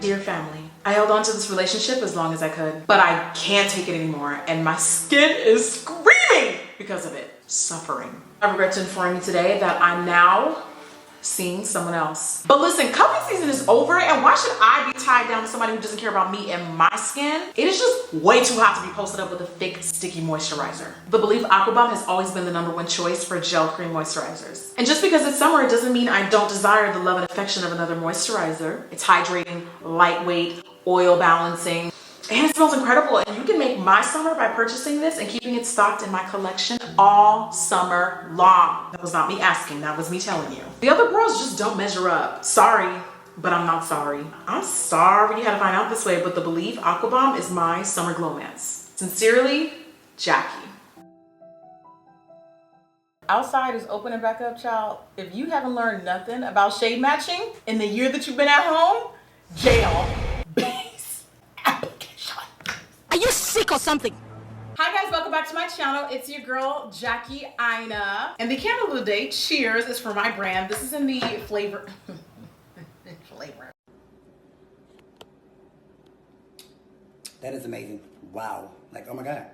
Dear family, I held on to this relationship as long as I could, but I can't take it anymore, and my skin is screaming because of it. Suffering. I regret to inform you today that I'm now seeing someone else. But listen, cuffing season is over, and why should I be tied down to somebody who doesn't care about me and my skin? It is just way too hot to be posted up with a thick, sticky moisturizer. The Belif Aqua Bomb has always been the #1 choice for gel cream moisturizers. And just because it's summer, it doesn't mean I don't desire the love and affection of another moisturizer. It's hydrating, lightweight, oil balancing, and it smells incredible. And you can make my summer by purchasing this and keeping it stocked in my collection all summer long. That was not me asking, that was me telling you. The other girls just don't measure up. Sorry, but I'm not sorry. I'm sorry you had to find out this way, but the Belif Aqua Bomb is my summer glowmance. Sincerely, Jackie. Outside is opening back up, child. If you haven't learned nothing about shade matching in the year that you've been at home, jail. Are you sick or something? Hi guys, welcome back to my channel. It's your girl, Jackie Aina. And the candle of the day, cheers, is for my brand. This is in the flavor. That is amazing. Wow. Like, oh my God.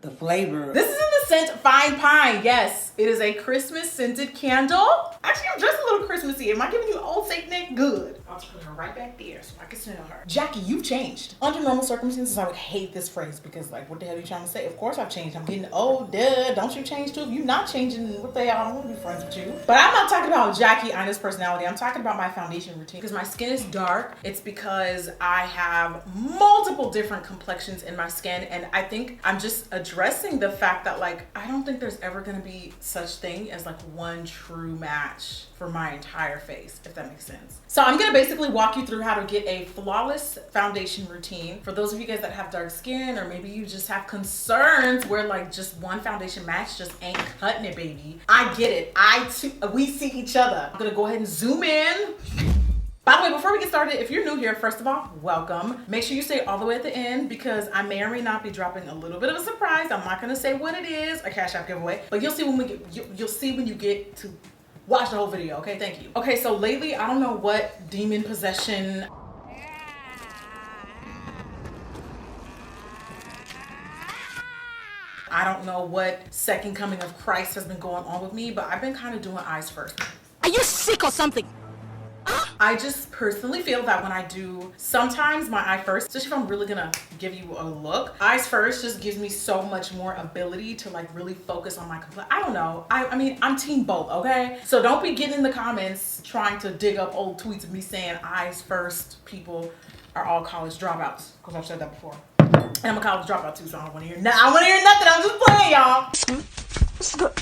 The flavor. This is in the scent Fine Pine. Yes, it is a Christmas scented candle. Actually, I'm dressed a little Christmassy. Am I giving you old Saint Nick? Good. I'll just put her right back there so I can smell her. Jackie, you've changed. Under normal circumstances, I would hate this phrase because, like, what the hell are you trying to say? Of course I've changed. I'm getting old. Duh. Don't you change too? If you're not changing, what the hell? I don't want to be friends with you. But I'm not talking about Jackie Aina's personality. I'm talking about my foundation routine. Because my skin is dark. It's because I have multiple different complexions in my skin. And I think I'm just addressing the fact that, like, I don't think there's ever going to be such thing as like one true match for my entire face, if that makes sense. So I'm gonna basically walk you through how to get a flawless foundation routine for those of you guys that have dark skin, or maybe you just have concerns where like just one foundation match just ain't cutting it, baby. I get it. We see each other. I'm gonna go ahead and zoom in. By the way, before we get started, if you're new here, first of all, welcome. Make sure you stay all the way at the end because I may or may not be dropping a little bit of a surprise. I'm not gonna say what it is, a Cash App giveaway, but you'll see you'll see when you get to watch the whole video, okay? Thank you. Okay, so lately, I don't know what demon possession. I don't know what second coming of Christ has been going on with me, but I've been kind of doing eyes first. Are you sick or something? I just personally feel that when I do sometimes my eye first, especially if I'm really gonna give you a look, eyes first just gives me so much more ability to like really focus on my complexion. I don't know. I mean, I'm team both, okay? So don't be getting in the comments trying to dig up old tweets of me saying eyes first people are all college dropouts, because I've said that before. And I'm a college dropout too, so I don't want to hear I want to hear nothing. I'm just playing, y'all. What's good?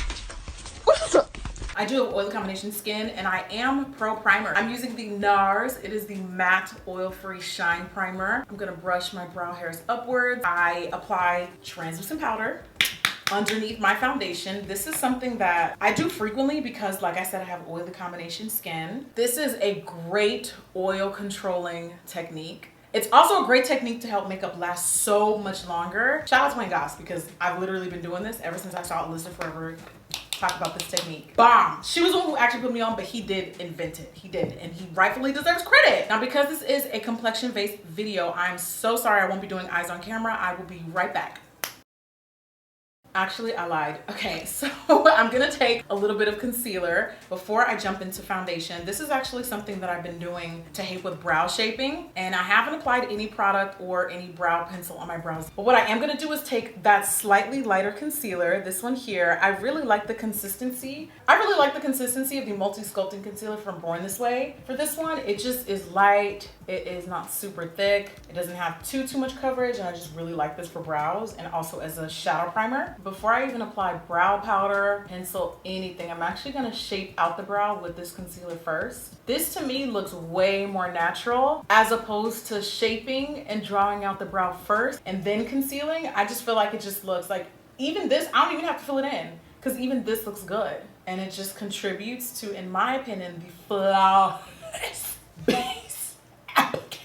What's up? I do have oil combination skin and I am pro primer. I'm using the NARS. It is the matte oil-free shine primer. I'm gonna brush my brow hairs upwards. I apply translucent powder underneath my foundation. This is something that I do frequently because, like I said, I have oily combination skin. This is a great oil controlling technique. It's also a great technique to help makeup last so much longer. Shout out to my goss because I've literally been doing this ever since I saw Elizabeth Forever talk about this technique. Bomb. She was the one who actually put me on, but he did invent it. He did, and he rightfully deserves credit. Now, because this is a complexion-based video, I'm so sorry I won't be doing eyes on camera. I will be right back. Actually, I lied. Okay, so I'm gonna take a little bit of concealer before I jump into foundation. This is actually something that I've been doing to help with brow shaping, and I haven't applied any product or any brow pencil on my brows. But what I am gonna do is take that slightly lighter concealer, this one here. I really like the consistency. I really like the consistency of the multi-sculpting concealer from Born This Way. For this one, it just is light. It is not super thick. It doesn't have too much coverage, and I just really like this for brows and also as a shadow primer. Before I even apply brow powder, pencil, anything, I'm actually gonna shape out the brow with this concealer first. This to me looks way more natural as opposed to shaping and drawing out the brow first and then concealing. I just feel like it just looks like, even this, I don't even have to fill it in because even this looks good. And it just contributes to, in my opinion, the flawless base application.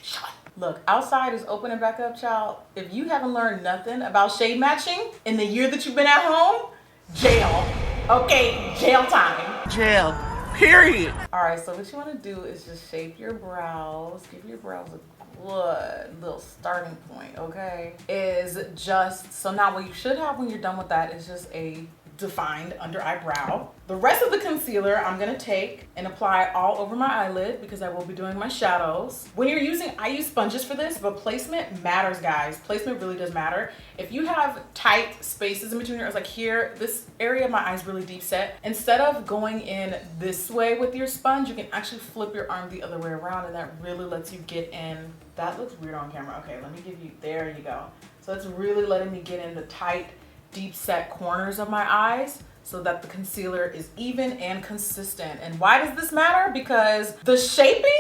Look, outside is opening back up, child. If you haven't learned nothing about shade matching in the year that you've been at home, jail. Okay, jail time. Jail. Period. All right, so what you want to do is just shape your brows. Give your brows a good little starting point, okay? Is just, so now what you should have when you're done with that is just a defined under eyebrow. The rest of the concealer I'm gonna take and apply all over my eyelid because I will be doing my shadows. When you're using, I use sponges for this, but placement matters, guys. Placement really does matter. If you have tight spaces in between your eyes, like here, this area of my eye is really deep set. Instead of going in this way with your sponge, you can actually flip your arm the other way around, and that really lets you get in. That looks weird on camera. Okay, let me give you, there you go. So it's really letting me get in the tight, deep set corners of my eyes so that the concealer is even and consistent. And why does this matter? Because the shaping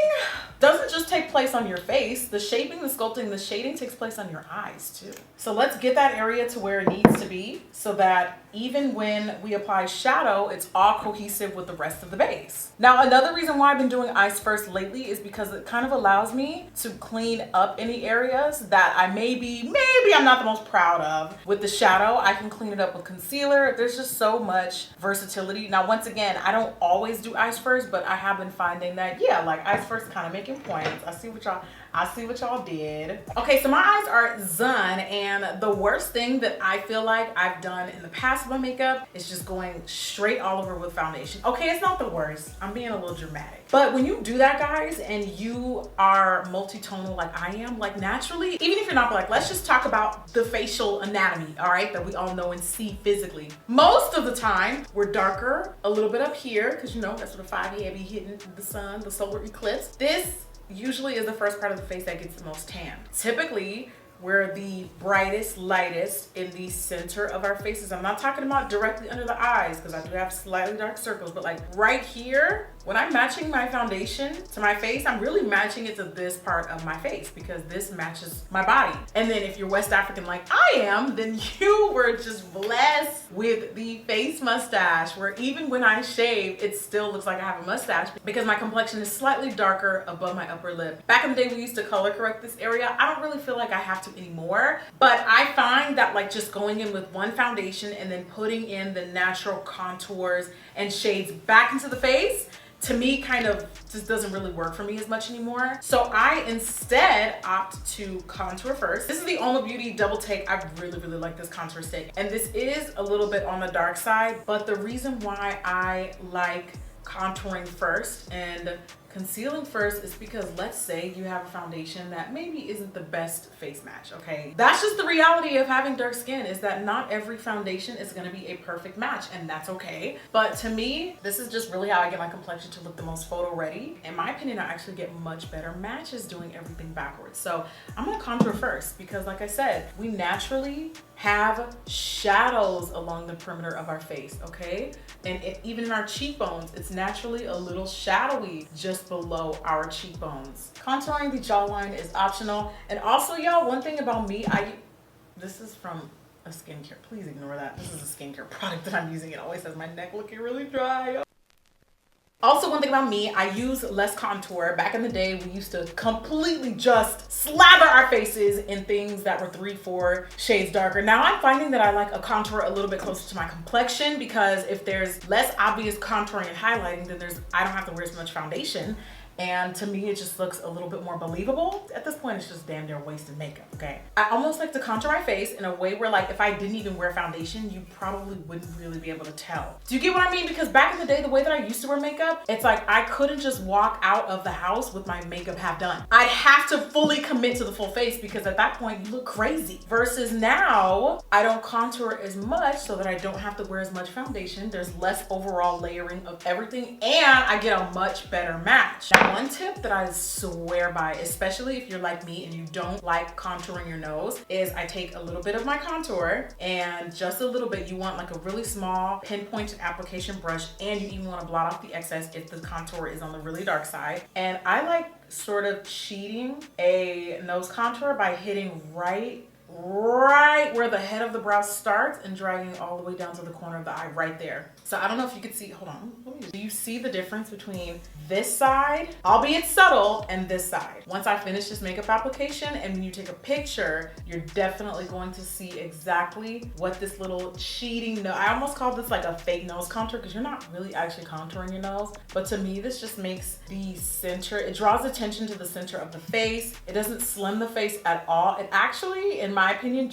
doesn't just take place on your face. The shaping, the sculpting, the shading takes place on your eyes too. So let's get that area to where it needs to be so that even when we apply shadow, it's all cohesive with the rest of the base. Now, another reason why I've been doing eyes first lately is because it kind of allows me to clean up any areas that I maybe I'm not the most proud of. With the shadow, I can clean it up with concealer. There's just so much versatility. Now, once again, I don't always do eyes first, but I have been finding that, yeah, like eyes first kind of making points. I see what y'all did. Okay, so my eyes are done, and the worst thing that I feel like I've done in the past with my makeup is just going straight all over with foundation. Okay, it's not the worst. I'm being a little dramatic. But when you do that, guys, and you are multi-tonal like I am, like naturally, even if you're not black, let's just talk about the facial anatomy, all right, that we all know and see physically. Most of the time, we're darker, a little bit up here, because you know, that's where the 5 be hitting the sun, the solar eclipse. This usually is the first part of the face that gets the most tan. Typically, we're the brightest, lightest in the center of our faces. I'm not talking about directly under the eyes because I do have slightly dark circles, but like right here, when I'm matching my foundation to my face, I'm really matching it to this part of my face because this matches my body. And then if you're West African like I am, then you were just blessed with the face mustache where even when I shave, it still looks like I have a mustache because my complexion is slightly darker above my upper lip. Back in the day, we used to color correct this area. I don't really feel like I have to anymore, but I find that like just going in with one foundation and then putting in the natural contours and shades back into the face, to me kind of just doesn't really work for me as much anymore. So I instead opt to contour first. This is the Alma Beauty Double Take. I really like this contour stick. And this is a little bit on the dark side, but the reason why I like contouring first and concealing first is because let's say you have a foundation that maybe isn't the best face match, okay? That's just the reality of having dark skin, is that not every foundation is gonna be a perfect match, and that's okay. But to me, this is just really how I get my complexion to look the most photo ready. In my opinion, I actually get much better matches doing everything backwards. So I'm gonna contour first because like I said, we naturally have shadows along the perimeter of our face, okay? And even in our cheekbones, it's naturally a little shadowy just below our cheekbones. Contouring the jawline is optional. And also, y'all, one thing about me, this is from a skincare, please ignore that. This is a skincare product that I'm using. It always has my neck looking really dry. Also, one thing about me, I use less contour. Back in the day, we used to completely just slather our faces in things that were 3-4 shades darker. Now I'm finding that I like a contour a little bit closer to my complexion because if there's less obvious contouring and highlighting, then I don't have to wear as much foundation. And to me, it just looks a little bit more believable. At this point, it's just damn near wasted makeup, okay? I almost like to contour my face in a way where like, if I didn't even wear foundation, you probably wouldn't really be able to tell. Do you get what I mean? Because back in the day, the way that I used to wear makeup, it's like I couldn't just walk out of the house with my makeup half done. I'd have to fully commit to the full face because at that point, you look crazy. Versus now, I don't contour as much so that I don't have to wear as much foundation. There's less overall layering of everything, and I get a much better match. Now, one tip that I swear by, especially if you're like me and you don't like contouring your nose, is I take a little bit of my contour and just a little bit, you want like a really small pinpointed application brush, and you even want to blot off the excess if the contour is on the really dark side. And I like sort of cheating a nose contour by hitting right right where the head of the brow starts and dragging all the way down to the corner of the eye right there. So I don't know if you could see, hold on. Do you see the difference between this side, albeit subtle, and this side? Once I finish this makeup application and when you take a picture, you're definitely going to see exactly what this little cheating nose, I almost call this like a fake nose contour because you're not really actually contouring your nose. But to me, this just makes the center, it draws attention to the center of the face. It doesn't slim the face at all. It actually, in my opinion,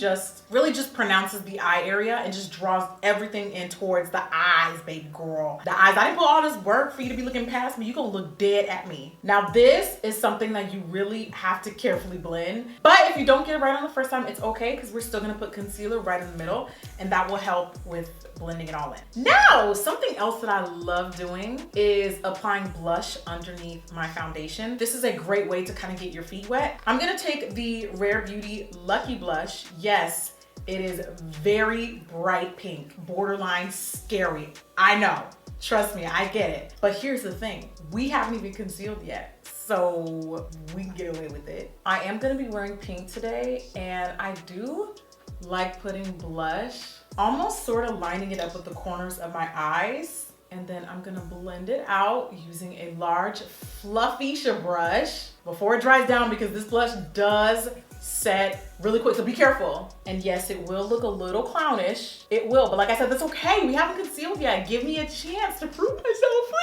really just pronounces the eye area and just draws everything in towards the eyes, baby girl. The eyes, I didn't put all this work for you to be looking past me. You're gonna look dead at me. Now this is something that you really have to carefully blend. But if you don't get it right on the first time, it's okay because we're still gonna put concealer right in the middle and that will help with blending it all in. Now, something else that I love doing is applying blush underneath my foundation. This is a great way to kind of get your feet wet. I'm gonna take the Rare Beauty Lucky Blush. Yes, it is very bright pink, borderline scary. I know, trust me, I get it. But here's the thing, we haven't even concealed yet, so we can get away with it. I am gonna be wearing pink today, and I do like putting blush, almost sort of lining it up with the corners of my eyes. And then I'm gonna blend it out using a large fluffy brush before it dries down because this blush does set really quick, so be careful. And yes, it will look a little clownish. It will, but like I said, that's okay. We haven't concealed yet. Give me a chance to prove myself, please.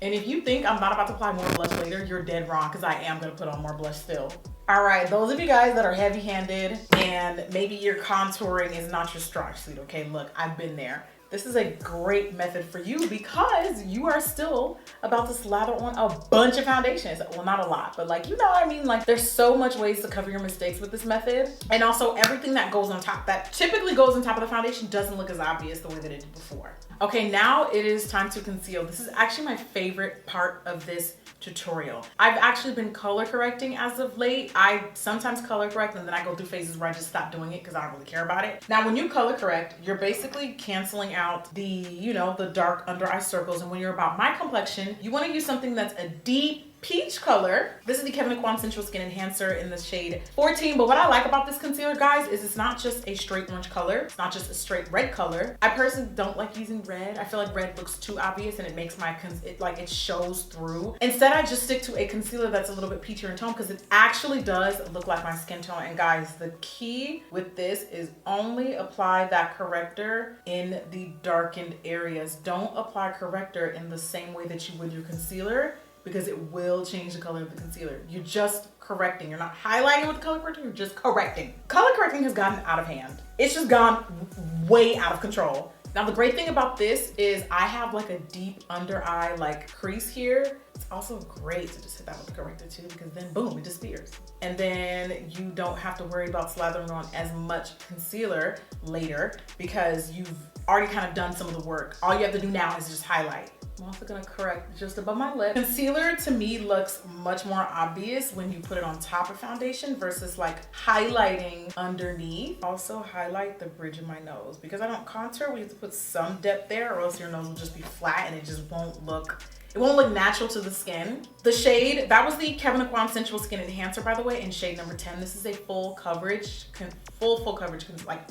And if you think I'm not about to apply more blush later, you're dead wrong because I am gonna put on more blush still. All right, those of you guys that are heavy-handed and maybe your contouring is not your strong suit, okay? Look, I've been there. This is a great method for you because you are still about to slather on a bunch of foundations. Well, not a lot, but like, you know what I mean? Like, there's so much ways to cover your mistakes with this method. And also everything that goes on top, that typically goes on top of the foundation, doesn't look as obvious the way that it did before. Okay, now it is time to conceal. This is actually my favorite part of this tutorial. I've actually been color correcting as of late. I sometimes color correct and then I go through phases where I just stop doing it because I don't really care about it. Now, when you color correct, you're basically canceling out the, you know, the dark under eye circles. And when you're about my complexion, you want to use something that's a deep peach color. This is the Kevyn Sensual Skin Enhancer in the shade 14. But what I like about this concealer, guys, is it's not just a straight orange color. It's not just a straight red color. I personally don't like using red. I feel like red looks too obvious and it makes my, it shows through. Instead, I just stick to a concealer that's a little bit peachier in tone because it actually does look like my skin tone. And guys, the key with this is only apply that corrector in the darkened areas. Don't apply corrector in the same way that you would your concealer, because it will change the color of the concealer. You're just correcting. You're not highlighting with the color corrector, you're just correcting. Color correcting has gotten out of hand. It's just gone way out of control. Now, the great thing about this is I have like a deep under eye like crease here. It's also great to just hit that with the corrector too, because then boom, it disappears. And then you don't have to worry about slathering on as much concealer later because you've already kind of done some of the work. All you have to do now is just highlight. I'm also gonna correct just above my lip. Concealer to me looks much more obvious when you put it on top of foundation versus like highlighting underneath. Also highlight the bridge of my nose. Because I don't contour, we have to put some depth there or else your nose will just be flat and it just won't look, it won't look natural to the skin. The shade, that was the Kevyn Sensual Skin Enhancer, by the way, in shade number 10. This is a full coverage, full coverage, like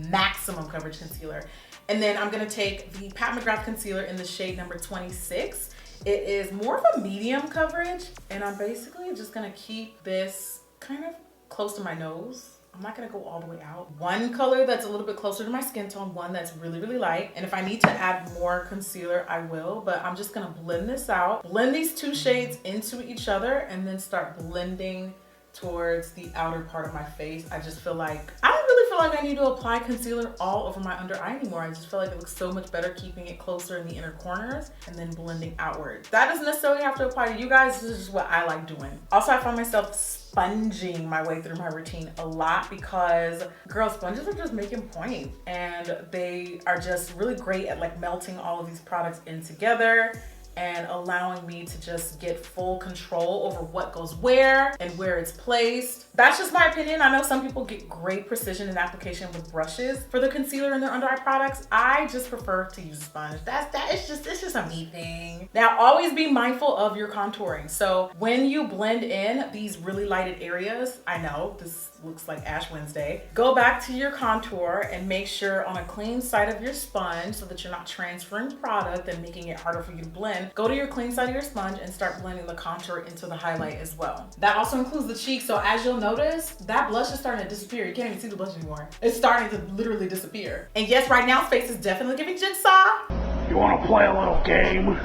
maximum coverage concealer. And then I'm gonna take the Mcgrath Concealer in the shade number 26. It is more of a medium coverage, and I'm basically just gonna keep this kind of close to my nose. I'm not gonna go all the way out. One color that's a little bit closer to my skin tone, one that's really, really light. And if I need to add more concealer, I will, but I'm just gonna blend this out. Blend these two shades into each other and then start blending towards the outer part of my face. I just feel like, I don't really feel like I need to apply concealer all over my under eye anymore. I just feel like it looks so much better keeping it closer in the inner corners and then blending outward. That doesn't necessarily have to apply to you guys. This is just what I like doing. Also, I find myself sponging my way through my routine a lot because, girl, sponges are just making point and they are just really great at like melting all of these products in together and allowing me to just get full control over what goes where and where it's placed. That's just my opinion. I know some people get great precision in application with brushes for the concealer in their under eye products. I just prefer to use a sponge. It's just a me thing. Now, always be mindful of your contouring. So when you blend in these really lighted areas, I know this looks like Ash Wednesday, go back to your contour and make sure on a clean side of your sponge so that you're not transferring product and making it harder for you to blend. Go to your clean side of your sponge and start blending the contour into the highlight as well. That also includes the cheeks. So as you'll notice, that blush is starting to disappear. You can't even see the blush anymore. It's starting to literally disappear. And yes, right now face is definitely giving jigsaw. You want to play a little game?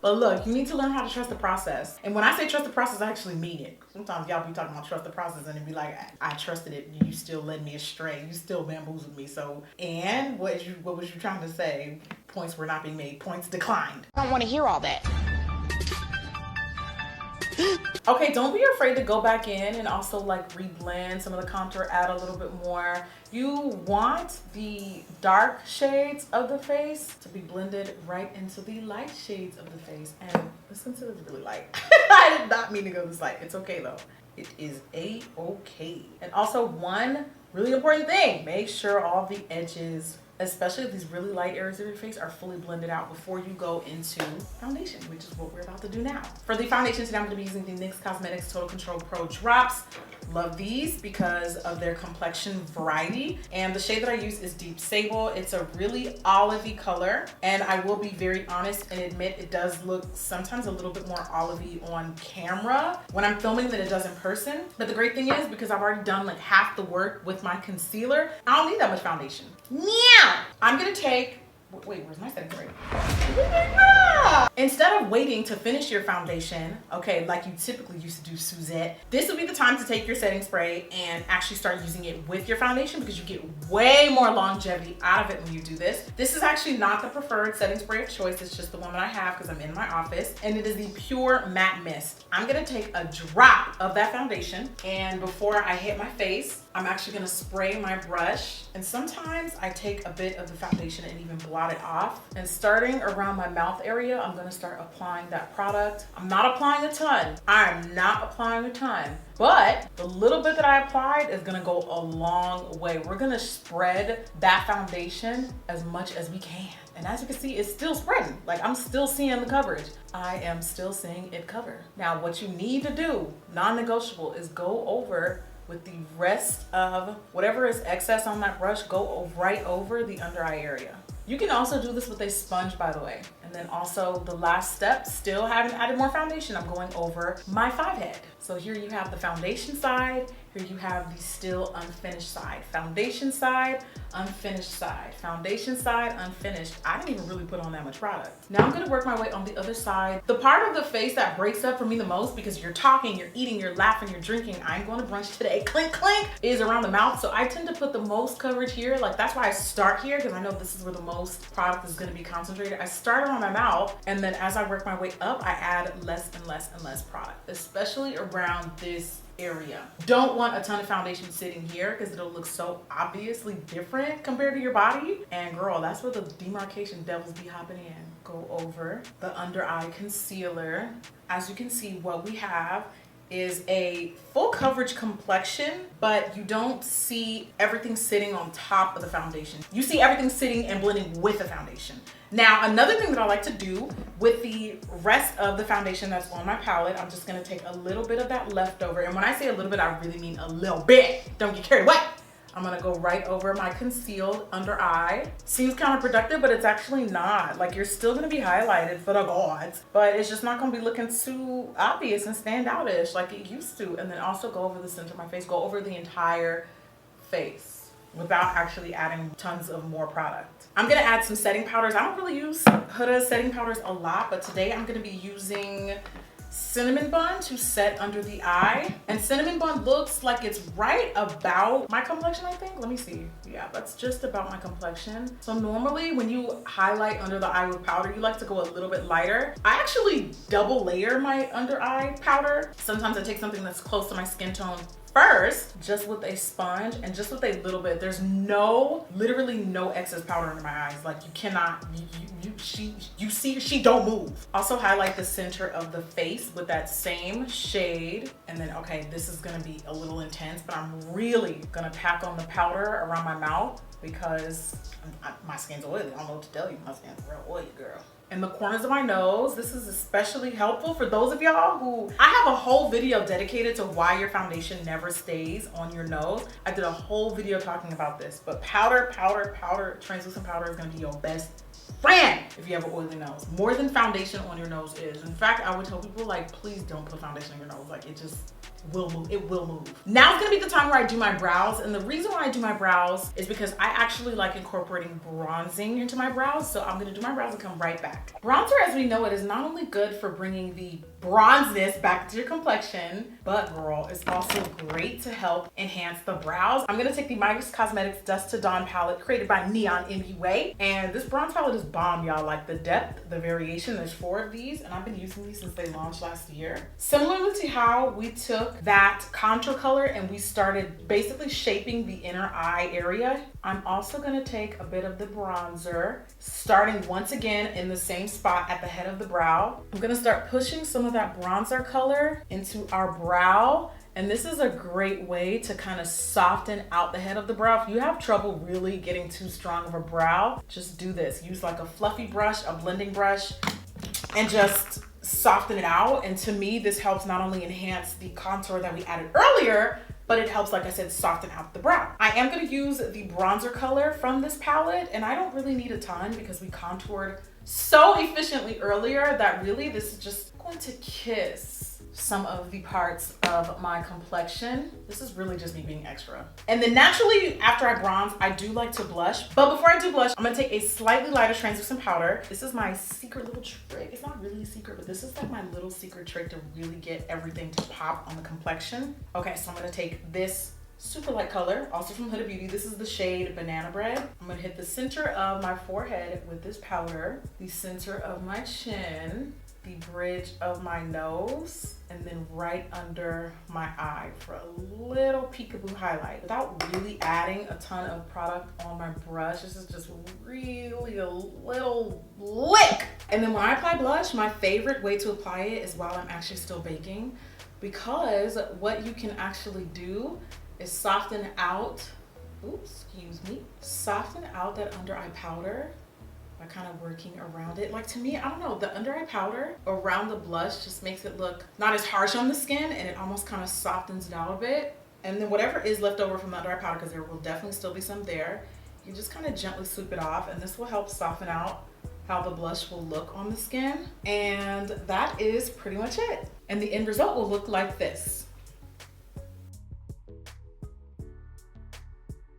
But look, you need to learn how to trust the process. And when I say trust the process, I actually mean it. Sometimes y'all be talking about trust the process and it be like, I trusted it, you still led me astray. You still bamboozled me. So, and what was you trying to say? Points were not being made. Points declined. I don't want to hear all that. Okay, don't be afraid to go back in and also like reblend some of the contour, add a little bit more. You want the dark shades of the face to be blended right into the light shades of the face. And this concealer is really light. I did not mean to go this light. It's okay though. It is a-okay. And also one really important thing, make sure all the edges, especially these really light areas of your face, are fully blended out before you go into foundation, which is what we're about to do now. For the foundation today, I'm gonna be using the NYX Cosmetics Total Control Pro Drops. Love these because of their complexion variety. And the shade that I use is Deep Sable. It's a really olivey color. And I will be very honest and admit it does look sometimes a little bit more olivey on camera when I'm filming than it does in person. But the great thing is, because I've already done like half the work with my concealer, I don't need that much foundation. Meow! I'm gonna take, wait, where's my setting spray? Instead of waiting to finish your foundation, okay, like you typically used to do, Suzette, this would be the time to take your setting spray and actually start using it with your foundation because you get way more longevity out of it when you do this. This is actually not the preferred setting spray of choice. It's just the one that I have because I'm in my office, and it is the Pure Matte Mist. I'm gonna take a drop of that foundation, and before I hit my face, I'm actually gonna spray my brush, and sometimes I take a bit of the foundation and even blot it off. And starting around my mouth area, I'm gonna start applying that product. I'm not applying a ton. I'm not applying a ton, but the little bit that I applied is gonna go a long way. We're gonna spread that foundation as much as we can. And as you can see, it's still spreading. Like, I'm still seeing the coverage. I am still seeing it cover. Now, what you need to do, non-negotiable, is go over with the rest of whatever is excess on that brush, go right over the under eye area. You can also do this with a sponge, by the way. And then also the last step, still haven't added more foundation, I'm going over my 5-head. So here you have the foundation side, here you have the still unfinished side. Foundation side, unfinished side. Foundation side, unfinished. I didn't even really put on that much product. Now I'm gonna work my way on the other side. The part of the face that breaks up for me the most, because you're talking, you're eating, you're laughing, you're drinking, I'm going to brunch today, clink, clink, is around the mouth. So I tend to put the most coverage here. Like, that's why I start here, because I know this is where the most product is gonna be concentrated. I start around my mouth, and then as I work my way up, I add less and less and less product, especially around this area. Don't want a ton of foundation sitting here because it'll look so obviously different compared to your body. And girl, that's where the demarcation devils be hopping in. Go over the under eye concealer. As you can see, what we have is a full coverage complexion, but you don't see everything sitting on top of the foundation. You see everything sitting and blending with the foundation. Now, another thing that I like to do with the rest of the foundation that's on my palette, I'm just gonna take a little bit of that leftover. And when I say a little bit, I really mean a little bit. Don't get carried away. I'm gonna go right over my concealed under eye. Seems counterproductive, but it's actually not. Like, you're still gonna be highlighted for the gods, but it's just not gonna be looking too obvious and standoutish like it used to. And then also go over the center of my face, go over the entire face without actually adding tons of more product. I'm gonna add some setting powders. I don't really use Huda setting powders a lot, but today I'm gonna be using Cinnamon Bun to set under the eye. And Cinnamon Bun looks like it's right about my complexion, I think. Let me see. Yeah, that's just about my complexion. So normally when you highlight under the eye with powder, you like to go a little bit lighter. I actually double layer my under eye powder. Sometimes I take something that's close to my skin tone first, just with a sponge and just with a little bit. There's literally no excess powder under my eyes. Like you cannot, you see, she don't move. Also highlight the center of the face with that same shade. And then, okay, this is gonna be a little intense, but I'm really gonna pack on the powder around my mouth because my skin's oily. I don't know what to tell you, my skin's real oily, girl. In the corners of my nose, this is especially helpful for those of y'all who, I have a whole video dedicated to why your foundation never stays on your nose. I did a whole video talking about this, but powder, translucent powder is gonna be your best friend if you have an oily nose. More than foundation on your nose is. In fact, I would tell people like, please don't put foundation on your nose. Like it just will move, it will move. Now it's gonna be the time where I do my brows. And the reason why I do my brows is because I actually like incorporating bronzing into my brows. So I'm gonna do my brows and come right back. Bronzer, as we know it, is not only good for bringing the bronzeness back to your complexion, but girl, it's also great to help enhance the brows. I'm gonna take the Mcgrath Cosmetics Dusk to Dawn palette created by Neon MUA. And this bronze palette is bomb, y'all. Like the depth, the variation, there's 4 of these, and I've been using these since they launched last year. Similarly to how we took that contour color and we started basically shaping the inner eye area, I'm also gonna take a bit of the bronzer, starting once again in the same spot at the head of the brow. I'm gonna start pushing some of that bronzer color into our brow. And this is a great way to kind of soften out the head of the brow. If you have trouble really getting too strong of a brow, just do this. Use like a fluffy brush, a blending brush, and just soften it out. And to me, this helps not only enhance the contour that we added earlier, but it helps, like I said, soften out the brow. I am gonna use the bronzer color from this palette, and I don't really need a ton because we contoured so efficiently earlier that really this is just going to kiss some of the parts of my complexion. This is really just me being extra. And then naturally, after I bronze, I do like to blush. But before I do blush, I'm gonna take a slightly lighter translucent powder. This is my secret little trick. It's not really a secret, but this is like my little secret trick to really get everything to pop on the complexion. Okay, so I'm gonna take this super light color, also from Huda Beauty. This is the shade Banana Bread. I'm gonna hit the center of my forehead with this powder, the center of my chin, the bridge of my nose, and then right under my eye for a little peekaboo highlight without really adding a ton of product on my brush. This is just really a little lick. And then when I apply blush, my favorite way to apply it is while I'm actually still baking, because what you can actually do is soften out, soften out that under eye powder by kind of working around it. Like to me, I don't know, the under eye powder around the blush just makes it look not as harsh on the skin, and it almost kind of softens it out a bit. And then whatever is left over from the under eye powder, because there will definitely still be some there, you just kind of gently sweep it off, and this will help soften out how the blush will look on the skin. And that is pretty much it. And the end result will look like this.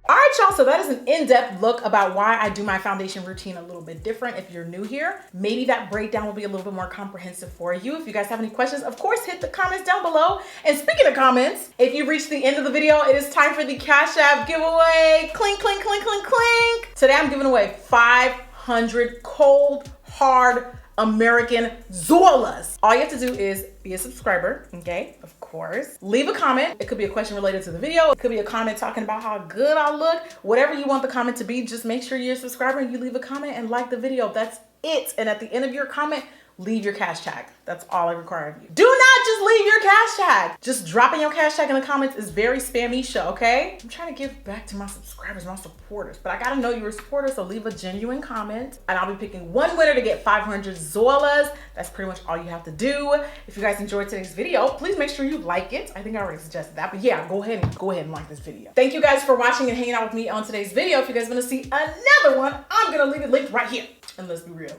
All right, y'all, so that is an in-depth look about why I do my foundation routine a little bit different. If you're new here, maybe that breakdown will be a little bit more comprehensive for you. If you guys have any questions, of course, hit the comments down below. And speaking of comments, if you reached the end of the video, it is time for the Cash App giveaway. Clink, clink, clink, clink, clink. Today, I'm giving away 500 cold, hard American Zolas. All you have to do is be a subscriber, okay? Of course. Leave a comment. It could be a question related to the video. It could be a comment talking about how good I look. Whatever you want the comment to be, just make sure you're a subscriber and you leave a comment and like the video. That's it. And at the end of your comment, leave your cash tag. That's all I require of you. Do not just leave your cash tag. Just dropping your cash tag in the comments is very spammy show, okay? I'm trying to give back to my subscribers, my supporters, but I gotta know you're a supporter, so leave a genuine comment and I'll be picking one winner to get 500 Zolas. That's pretty much all you have to do. If you guys enjoyed today's video, please make sure you like it. I think I already suggested that, but yeah, go ahead and like this video. Thank you guys for watching and hanging out with me on today's video. If you guys wanna see another one, I'm gonna leave it linked right here. And let's be real.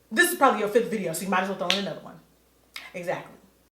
This is probably your 5th video, so you might as well throw in another one. Exactly.